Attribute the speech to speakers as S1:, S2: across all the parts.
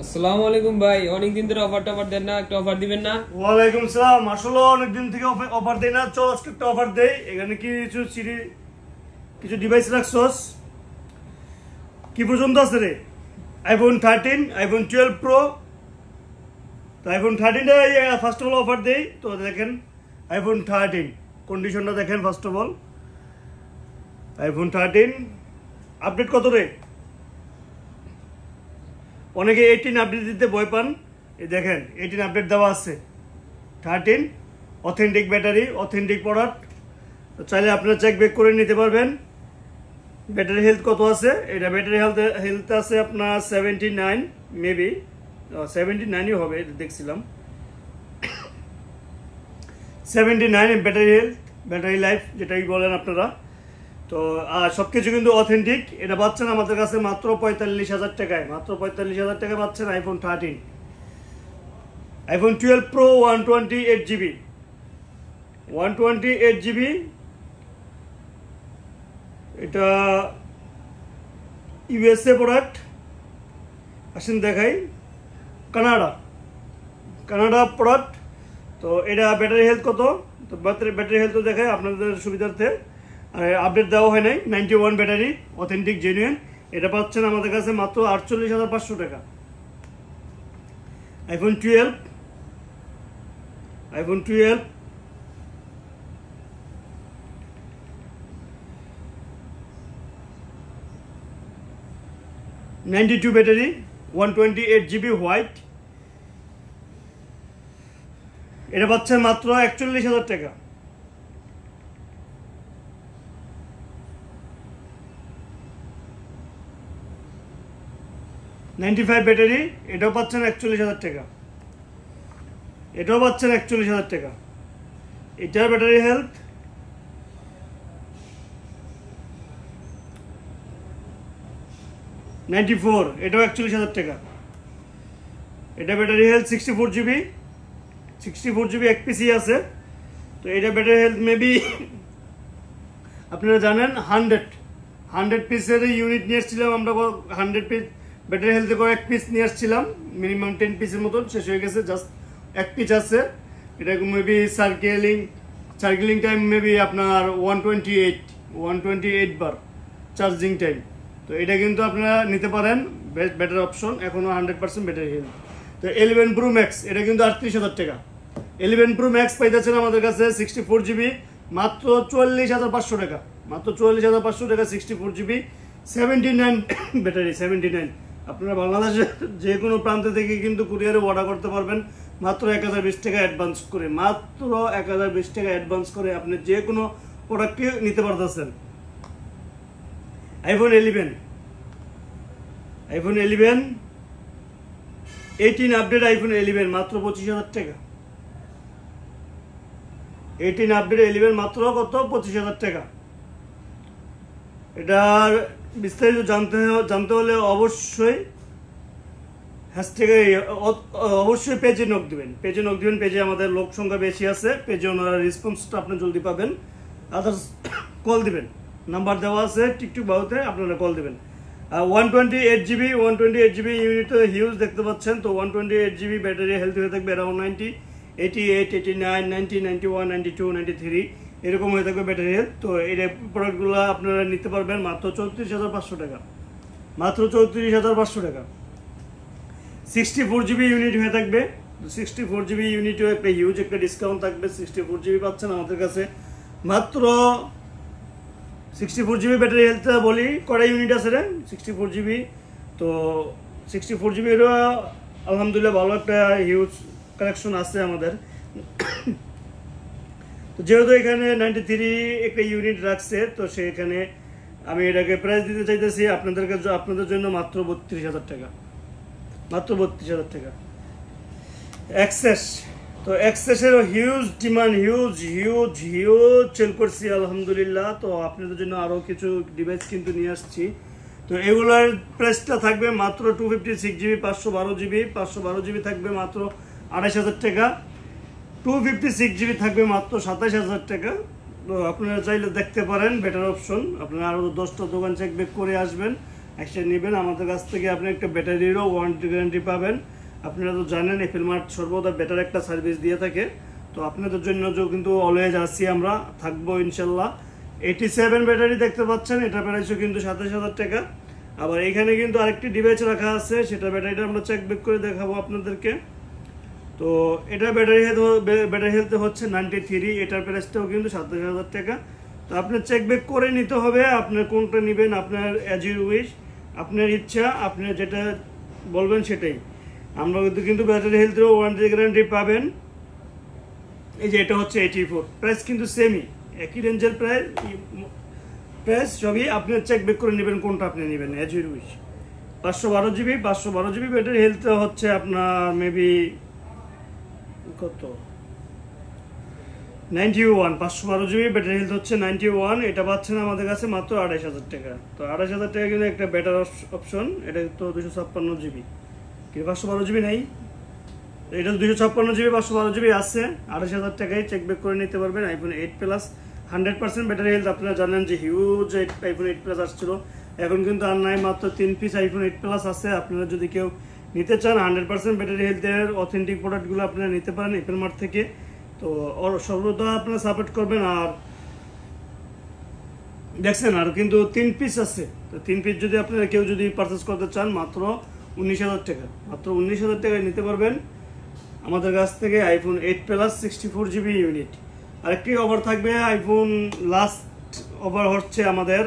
S1: আসসালামু আলাইকুম ভাই, অনেকদিন ধরে অফার টফার দেন না, একটা অফার দিবেন না?
S2: ওয়ালাইকুম সালাম। আসলে অনেকদিন থেকে অফার দেই না, চল আজকে একটা অফার দেই। এখানে কিছু ডিভাইস রাখছস, কি পর্যন্ত আছে রে? IPhone 13, iPhone 12 pro. তো আইফোন 13টা ফার্স্ট অফ অল অফার দেই। তো দেখেন আইফোন 13 কন্ডিশনটা দেখেন। First of all iPhone 13 update কত রে? অনেকে 18 আপডেট দিতে ভয় পান। এই দেখেন 18 আপডেট দেওয়া আছে। 13 অথেন্টিক ব্যাটারি, অথেন্টিক প্রোডাক্ট। তো চাইলে আপনারা চেক বেক করে নিতে পারবেন। ব্যাটারি হেলথ কত আছে? এটা ব্যাটারি হেলথ আছে আপনার 79, মেবি 79ই হবে, এটা দেখছিলাম। 79 ব্যাটারি হেলথ, ব্যাটারি লাইফ যেটাই বলেন আপনারা। তো সবকিছু কিন্তু অথেন্টিক। এটা পাচ্ছেন আমাদের কাছে মাত্র 45,000 টাকায়। মাত্র 45,000 টাকায় পাচ্ছেন iPhone 13। IPhone 12 pro 128GB, 128GB। এটা ইউএসএ প্রোডাক্ট। আসেন দেখাই, কানাডা প্রোডাক্ট। তো এটা ব্যাটারি হেলথ কত? তো ব্যাটারি হেলথ দেখায় আপনাদের সুবিধার্থে। আপডেট দেওয়া হয় নাই। 91 ব্যাটারি, অথেন্টিক জেনুইন। এটা পাচ্ছেন আমাদের কাছে মাত্র 48,500 টাকা। IPhone 12, iPhone 12 92 battery, 128GB white. এটা পাচ্ছেন মাত্র 41,000 টাকা। ব্যাটারি, এটাও পাচ্ছেন 41,000 টাকা। এটাও পাচ্ছেন 41,000 টাকা। এটার ব্যাটারি হেলথ 94, এটাও 41,000 টাকা। এটা ব্যাটারি হেলথ 64GB একপিসি আছে। তো এটা ব্যাটারি হেলথ মেবি আপনারা জানেন 100 পিসের ইউনিট নিয়ে এসেছিলাম আমরা। 100 পিস ব্যাটারি হেলথে করে 1 পিস নিয়ে আসছিলাম, মিনিমাম 10 পিসের মতন। শেষ হয়ে গেছে, জাস্ট 1 পিস আছে। এটা মেবি সার্কেলিং টাইম মেবি আপনার 128 বার চার্জিং টাইম। তো এটা কিন্তু আপনারা নিতে পারেন, বেটার অপশন। এখনো 100% ব্যাটারি হেলথ। তো 11 প্রো ম্যাক্স, এটা কিন্তু 38,000 টাকা। 11 প্রো ম্যাক্স পাইতেছেন আমাদের কাছে 64GB, মাত্র 44,500 টাকা। মাত্র 44,500 টাকা 64GB, 79 ব্যাটারি, 79। আপনারা বাংলাদেশের যে কোনো প্রান্ত থেকে কিন্তু কুরিয়ারে অর্ডার করতে পারবেন মাত্র 1020 টাকা অ্যাডভান্স করে। মাত্র 1020 টাকা অ্যাডভান্স করে আপনি যে কোনো প্রোডাক্টকে নিতে পারতেছেন। আইফোন 11, 18 আপডেট আইফোন 11 মাত্র 25,000 টাকা। 18 আপডেট 11 মাত্র কত? 25,000 টাকা। এটার বিস্তারিত জানতে হলে অবশ্যই অবশ্যই পেজে নক দিবেন। পেজে আমাদের লোক সংখ্যা বেশি আছে। পেজে ওনারা রেসপন্সটা আপনি জলদি পাবেন। আদার্স কল দিবেন, নাম্বার দেওয়া আছে টিকটক বাহুতে, আপনারা কল দিবেন। 128GB ইউনিট হিউজ দেখতে পাচ্ছেন। তো 128GB ব্যাটারি হেলথ হয়ে থাকবে অ্যারাউন্ড 90, 88, 89, 90, 91, 92, 93 এরকম হয়ে থাকবে ব্যাটারি হেলথ। তো এই প্রোডাক্টগুলো আপনারা নিতে পারবেন মাত্র 34,500 টাকা। মাত্র 34,500 টাকা। 64GB ইউনিট হয়ে থাকবে। 64GB ইউনিট হিউজ একটা ডিসকাউন্ট থাকবে। 64GB পাচ্ছেন আমাদের কাছে মাত্র 64GB ব্যাটারি হেলথ। বলি কটা ইউনিট আছে রে? 64GB। তো 64GB এরও আলহামদুলিল্লাহ ভালো একটা হিউজ কালেকশন আছে আমাদের। তো যেহেতু এখানে 93 একটা ইউনিট রাখছে, তো সেখানে আমি এটাকে প্রাইস দিতে চাইতেছি আপনাদের জন্য মাত্র 32,000 টাকা। মাত্র 32,000 টাকা। অ্যাক্সেস, তো অ্যাক্সেসেরও হিউজ ডিমান্ড, হিউজ সেল করছি আলহামদুলিল্লাহ। তো আপনাদের জন্য আরও কিছু ডিভাইস কিন্তু নিয়ে আসছি। তো এগুলোর প্রাইসটা থাকবে মাত্র 256GB, 512GB থাকবে মাত্র 28,000 টাকা। 256GB থাকবে মাত্র 27,000 টাকা। তো আপনারা চাইলে দেখতে পারেন, বেটার অপশন। আপনারা আরও 10টা দোকান চেক বেক করে আসবেন। এসে নেবেন আমাদের কাছ থেকে। আপনি একটা ব্যাটারিরও ওয়ারেন্টি গ্যারান্টি পাবেন। আপনারা তো জানেন এফএল মার্ট সর্বদা বেটার একটা সার্ভিস দিয়ে থাকে, তো আপনাদের জন্য কিন্তু অলওয়েজ আসি আমরা, থাকবো ইনশাল্লাহ। 87 ব্যাটারি দেখতে পাচ্ছেন, এটা প্রাইসও কিন্তু 27,000 টাকা। আবার এখানে কিন্তু আরেকটি ডিভাইস রাখা আছে, সেটা ব্যাটারিটা আমরা চেক ব্যাক করে দেখাবো আপনাদেরকে। তো এটা ব্যাটারি হেলথ হচ্ছে 93, এটার প্রাইসটাও কিন্তু 27,000 টাকা। তো আপনি চেক ব্যাক করে নিতে হবে আপনার কোনটা নেবেন, আপনার অ্যাজ ইউ উইশ, আপনার ইচ্ছা, আপনি যেটা বলবেন সেটাই। আমরা কিন্তু ব্যাটারি হেলথেরও ওয়ারেন্টি গ্যারান্টি পাবেন। এই যে এটা হচ্ছে 84, প্রাইস কিন্তু সেমই, একই রেঞ্জের প্রাইস সবই। আপনি চেক ব্যাক করে নেবেন কোনটা আপনি নেবেন as you wish. 512 GB battery health হচ্ছে আপনার মেবি কত 91, 512 জিবি ব্যাটারি হেলথ হচ্ছে 91। এটা পাচ্ছেন আমাদের কাছে মাত্র 28,000 টাকা। তো 28,000 টাকা কিন্তু একটা বেটার অপশন। এটা তো 256 জিবি, কিন্তু 512 জিবি নাই। এটা 256 জিবি 512 জিবি আছে, 28,000 টাকায় চেক ব্যাক করে নিতে পারবেন। IPhone 8 plus 100% battery health. আপনারা জানেন যে হিউজ আইফোন 8 প্লাস আসছিল, এখন কিন্তু আর নাই, মাত্র 3 পিস আইফোন 8 প্লাস আছে। আপনারা যদি কেউ নিতে চান 100% ব্যাটারি হেলথের অথেন্টিক প্রোডাক্টগুলো আপনারা নিতে পারেন এফএল মার্ট থেকে। তো সর্বদা আপনারা সাপোর্ট করবেন। আর দেখছেন আর কিন্তু 3 পিস আছে, তো 3 পিস যদি আপনারা কেউ যদি পারচেস করতে চান মাত্র 19,000 টাকা, মাত্র 19,000 টাকায় নিতে পারবেন আমাদের কাছ থেকে আইফোন 8 প্লাস 64 জিবি ইউনিট। আরেকটি অফার থাকবে, আইফোন লাস্ট অফার হচ্ছে আমাদের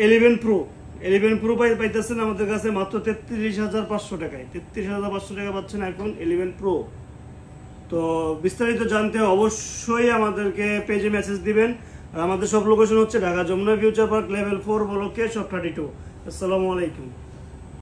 S2: 11 প্রো পাইতেছেন আমাদের কাছে মাত্র 33,500 টাকায়। 33,500 টাকা পাচ্ছেন আইফোন 11 প্রো। তো বিস্তারিত জানতে অবশ্যই আমাদেরকে পেজে মেসেজ দিবেন। আর আমাদের সব লোকেশন হচ্ছে Dhaka Jamuna future park level 4 ব্লকে শপ 32। আসসালামু আলাইকুম।